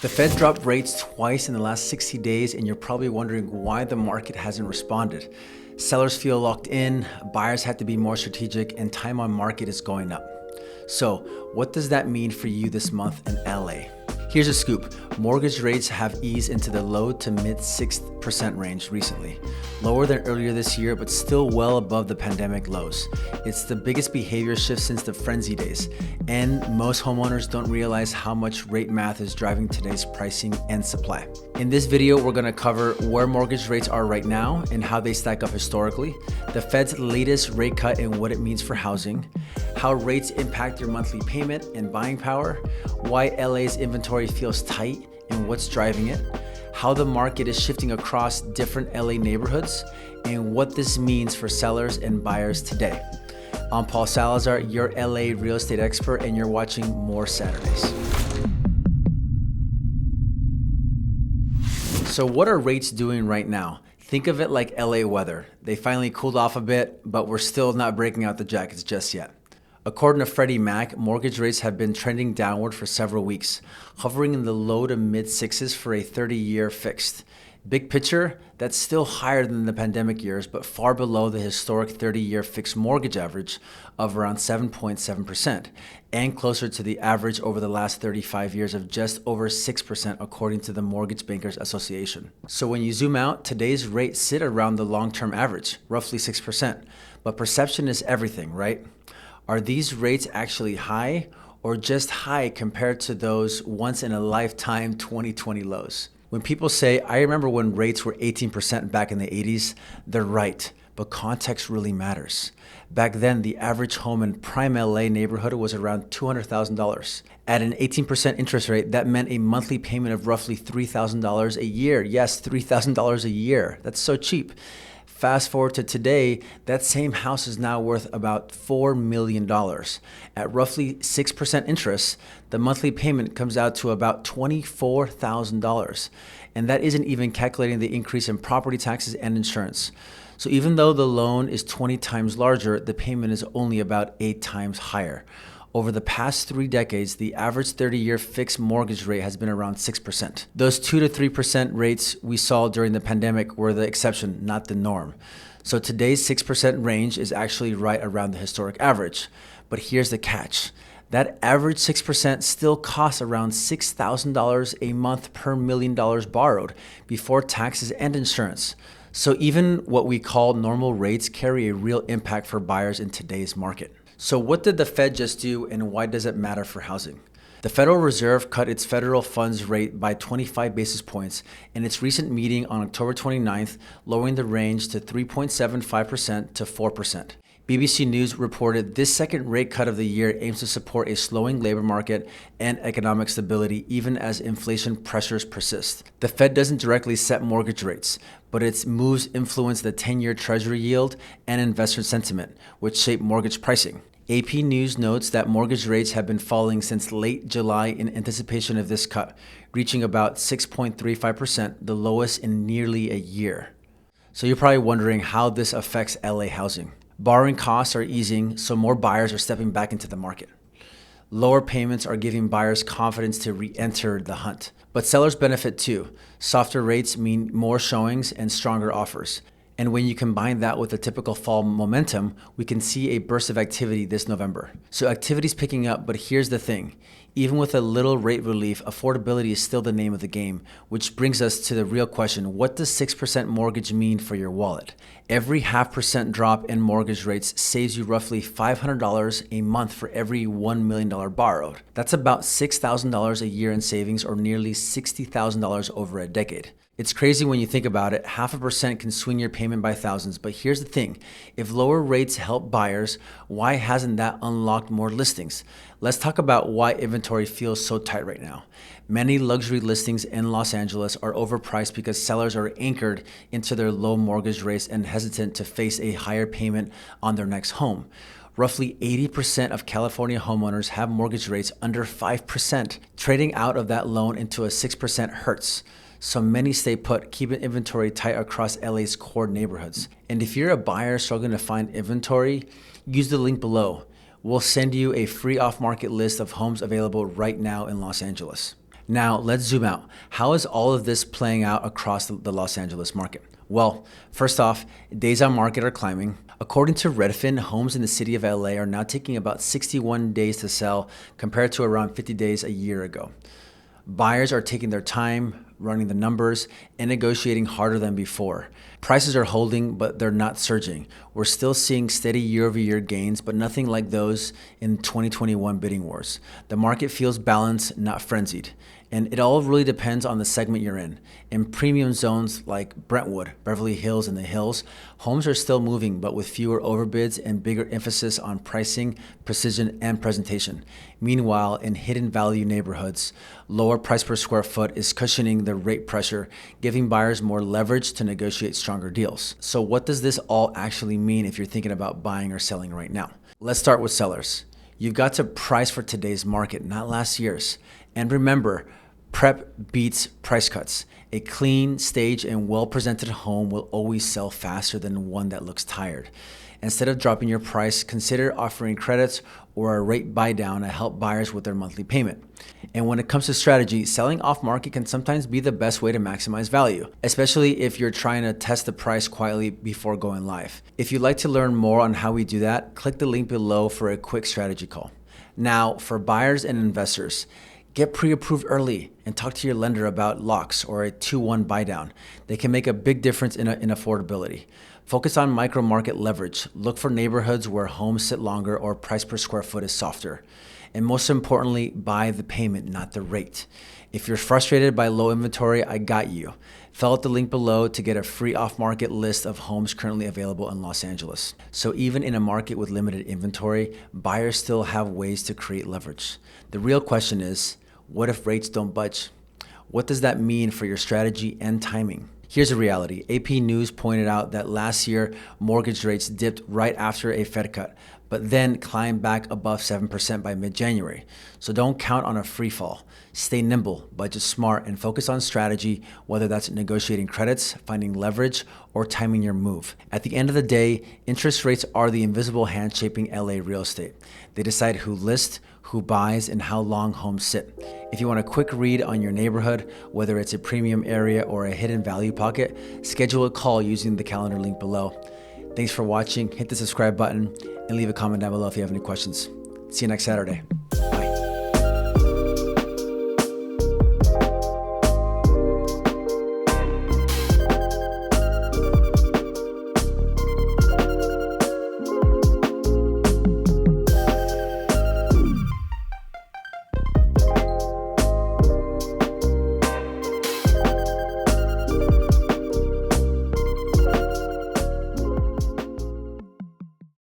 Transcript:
The Fed dropped rates twice in the last 60 days, and you're probably wondering why the market hasn't responded. Sellers feel locked in, buyers have to be more strategic, and time on market is going up. So, what does that mean for you this month in LA? Here's a scoop. Mortgage rates have eased into the low to mid 6% range recently. Lower than earlier this year, but still well above the pandemic lows. It's the biggest behavior shift since the frenzy days. And most homeowners don't realize how much rate math is driving today's pricing and supply. In this video, we're gonna cover where mortgage rates are right now and how they stack up historically, the Fed's latest rate cut and what it means for housing, how rates impact your monthly payment and buying power, why LA's inventory feels tight and what's driving it, how the market is shifting across different LA neighborhoods, and what this means for sellers and buyers today. I'm Paul Salazar, your LA real estate expert, and you're watching More Saturdays. So what are rates doing right now? Think of it like LA weather. They finally cooled off a bit, but we're still not breaking out the jackets just yet. According to Freddie Mac, mortgage rates have been trending downward for several weeks, hovering in the low to mid sixes for a 30-year fixed. Big picture, that's still higher than the pandemic years, but far below the historic 30-year fixed mortgage average of around 7.7%, and closer to the average over the last 35 years of just over 6%, according to the Mortgage Bankers Association. So when you zoom out, today's rates sit around the long-term average, roughly 6%. But perception is everything, right? Are these rates actually high or just high compared to those once in a lifetime 2020 lows? When people say, I remember when rates were 18% back in the 80s, they're right, but context really matters. Back then, the average home in prime LA neighborhood was around $200,000. At an 18% interest rate, that meant a monthly payment of roughly $3,000 a year. Yes, $3,000 a year. That's so cheap. Fast forward to today, that same house is now worth about $4 million. At roughly 6% interest, the monthly payment comes out to about $24,000. And that isn't even calculating the increase in property taxes and insurance. So even though the loan is 20 times larger, the payment is only about 8 times higher. Over the past 3 decades, the average 30-year fixed mortgage rate has been around 6%. Those 2 to 3% rates we saw during the pandemic were the exception, not the norm. So today's 6% range is actually right around the historic average. But here's the catch. That average 6% still costs around $6,000 a month per $1 million borrowed before taxes and insurance. So even what we call normal rates carry a real impact for buyers in today's market. So what did the Fed just do, and why does it matter for housing? The Federal Reserve cut its federal funds rate by 25 basis points in its recent meeting on October 29th, lowering the range to 3.75% to 4%. BBC News reported this second rate cut of the year aims to support a slowing labor market and economic stability even as inflation pressures persist. The Fed doesn't directly set mortgage rates, but its moves influence the 10-year Treasury yield and investor sentiment, which shape mortgage pricing. AP News notes that mortgage rates have been falling since late July in anticipation of this cut, reaching about 6.35%, the lowest in nearly a year. So you're probably wondering how this affects LA housing. Borrowing costs are easing, so more buyers are stepping back into the market. Lower payments are giving buyers confidence to re-enter the hunt. But sellers benefit too. Softer rates mean more showings and stronger offers. And when you combine that with the typical fall momentum, we can see a burst of activity this November. So activity's picking up, but here's the thing. Even with a little rate relief, affordability is still the name of the game, which brings us to the real question. What does 6% mortgage mean for your wallet? Every 0.5% drop in mortgage rates saves you roughly $500 a month for every $1 million borrowed. That's about $6,000 a year in savings, or nearly $60,000 over a decade. It's crazy when you think about it. 0.5% can swing your payment by thousands. But here's the thing. If lower rates help buyers, why hasn't that unlocked more listings? Let's talk about why inventory feels so tight right now. Many luxury listings in Los Angeles are overpriced because sellers are anchored into their low mortgage rates and hesitant to face a higher payment on their next home. Roughly 80% of California homeowners have mortgage rates under 5%. Trading out of that loan into a 6% hurts. So many stay put, keeping inventory tight across LA's core neighborhoods. And if you're a buyer struggling to find inventory, use the link below. We'll send you a free off-market list of homes available right now in Los Angeles. Now, let's zoom out. How is all of this playing out across the Los Angeles market? Well, first off, days on market are climbing. According to Redfin, homes in the city of LA are now taking about 61 days to sell compared to around 50 days a year ago. Buyers are taking their time, running the numbers, and negotiating harder than before. Prices are holding, but they're not surging. We're still seeing steady year-over-year gains, but nothing like those in 2021 bidding wars. The market feels balanced, not frenzied. And it all really depends on the segment you're in. In premium zones like Brentwood, Beverly Hills, and the Hills, homes are still moving, but with fewer overbids and bigger emphasis on pricing, precision, and presentation. Meanwhile, in hidden value neighborhoods, lower price per square foot is cushioning the rate pressure, giving buyers more leverage to negotiate stronger deals. So what does this all actually mean if you're thinking about buying or selling right now? Let's start with sellers. You've got to price for today's market, not last year's. And remember, prep beats price cuts. A clean, staged, and well-presented home will always sell faster than one that looks tired. Instead of dropping your price, consider offering credits or a rate buy down to help buyers with their monthly payment. And when it comes to strategy, selling off market can sometimes be the best way to maximize value, especially if you're trying to test the price quietly before going live. If you'd like to learn more on how we do that, click the link below for a quick strategy call. Now, for buyers and investors, get pre-approved early and talk to your lender about locks or a 2-1 buy down. They can make a big difference in affordability. Focus on micro market leverage. Look for neighborhoods where homes sit longer or price per square foot is softer. And most importantly, buy the payment, not the rate. If you're frustrated by low inventory, I got you. Fill out the link below to get a free off-market list of homes currently available in Los Angeles. So even in a market with limited inventory, buyers still have ways to create leverage. The real question is, what if rates don't budge? What does that mean for your strategy and timing? Here's a reality. AP News pointed out that last year, mortgage rates dipped right after a Fed cut, but then climbed back above 7% by mid-January. So don't count on a free fall. Stay nimble, budget smart, and focus on strategy, whether that's negotiating credits, finding leverage, or timing your move. At the end of the day, interest rates are the invisible hand shaping LA real estate. They decide who lists, who buys, and how long homes sit. If you want a quick read on your neighborhood, whether it's a premium area or a hidden value pocket, schedule a call using the calendar link below. Thanks for watching. Hit the subscribe button and leave a comment down below if you have any questions. See you next Saturday.